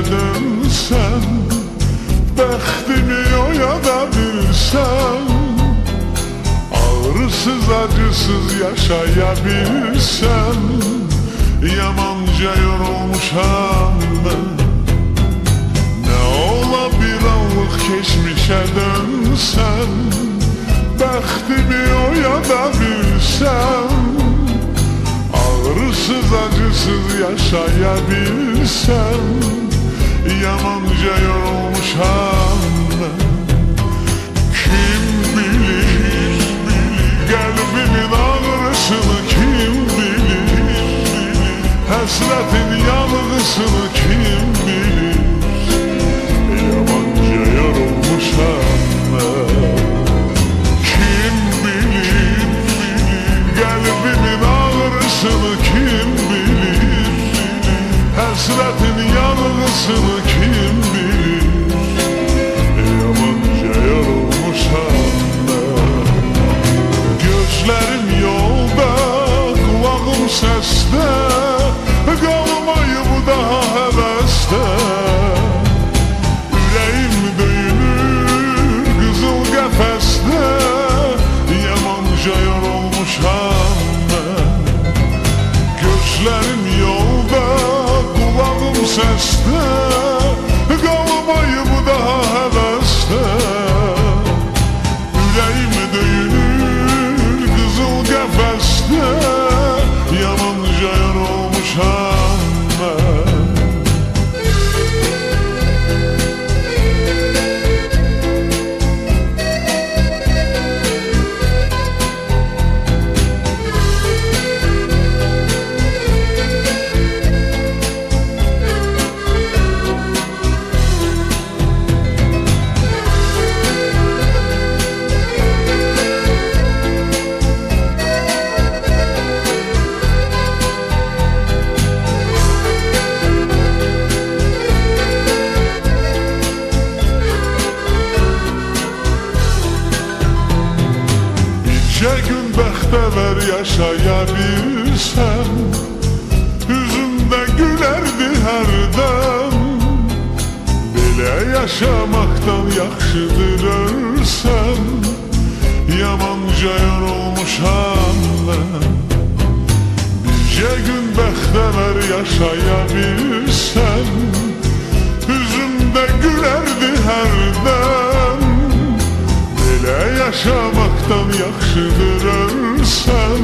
dönsen, bəxtimi oyada bilsən, ağrısız acısız yaşaya bilsən, yamanca yorulmuşam ben. Ne ola bir anlık geçmişe dönsen, bəxtimi oyada bilsən, ağrısız acısız yaşaya bilsən, yamanca yorulmuşam ben. Kim bilir, kalbimin ağrısını kim bilir, hasretin yanğısını kim bilir, yamanca yorulmuşam ben. Kim bilir, kalbimin ağrısını kim bilir, hasretin yanğısını kim bilir, yamanca yorulmuşam ben. Gözlerim yolda, kulağım seste, kalmayım daha heveste. Yüreğim döyünür kızıl kafeste, yamanca yorulmuşam ben. Gözlerim yolda, kulağım seste, kalmayım daha heveste. Yüreğim döyünür kızıl kafeste, yamanca yorulmuşam ben. Bircə gün bəxtəvər yaşaya bilsəm, üzümdə gülərdi hərdən. Belə yaşamaqdan yaxşıdır ölsəm, yamanca yorulmuşam mən. Bircə gün bəxtəvər yaşaya bilsəm, üzümdə gülərdi hərdən. Belə yaşamaktan yaxşıdır ölsəm,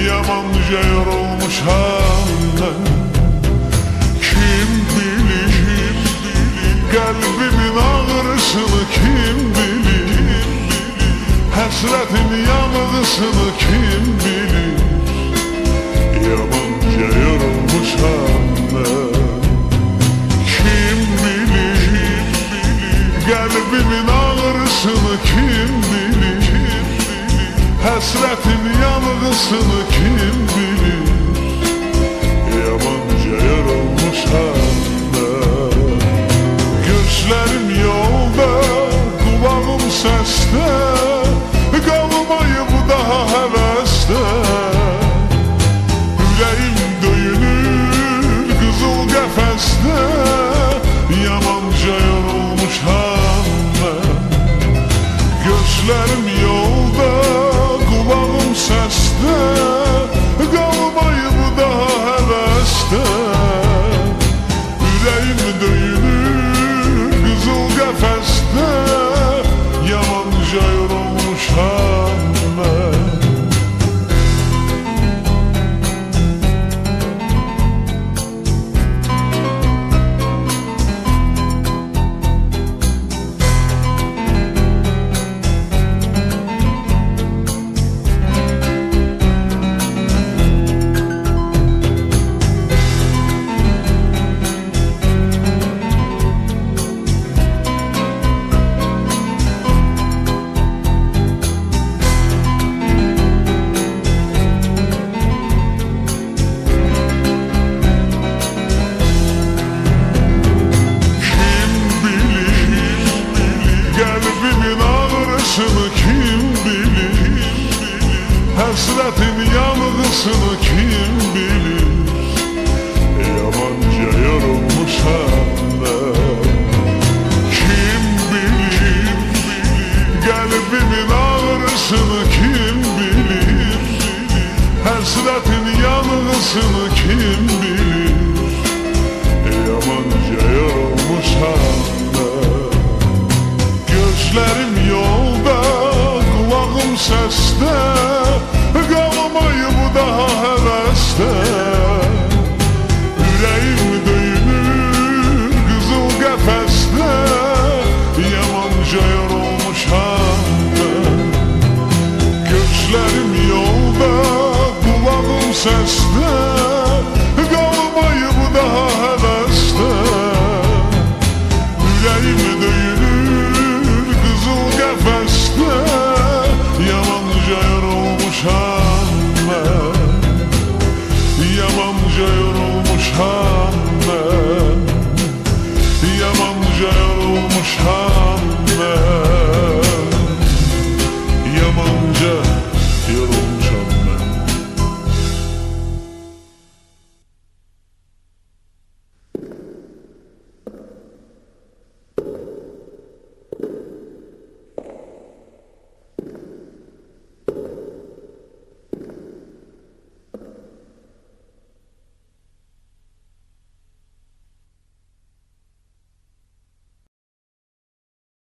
yamanca yorulmuşam ben. Kim bilir, kalbimin ağrısını kim bilir, hasretin yanğısını kim bilir, yamanca yorulmuşam ben. Kim bilir, kalbimin ağrısını kim bilir, hasretin yanğısını kim bilir, yamanca yorulmuşam ben. Gözlerim yolda, kulağım seste, kalmayım daha heveste. Yüreğim döyünür kızıl kafeste, yamanca yorulmuşam ben. Gözlerim yolda, kulağım seste, kalmayım daha heveste. Yüreğim döyünür kızıl kafeste, yamanca yorulmuşam ben. Hasretin yanğısını kim bilir, yamanca yorulmuşam yanğısını kim bilir? Həsrətin yanğısını kim bilir? Yamanca yorulmuşam mən. Gözlərim yolda, qulağım səsdə, qalmayıb daha həvəsdə. Ürəyim döyünür qızıl qəfəsdə, yamanca yorulmuşam mən. Gözlərim yolda, qulağım səsdə,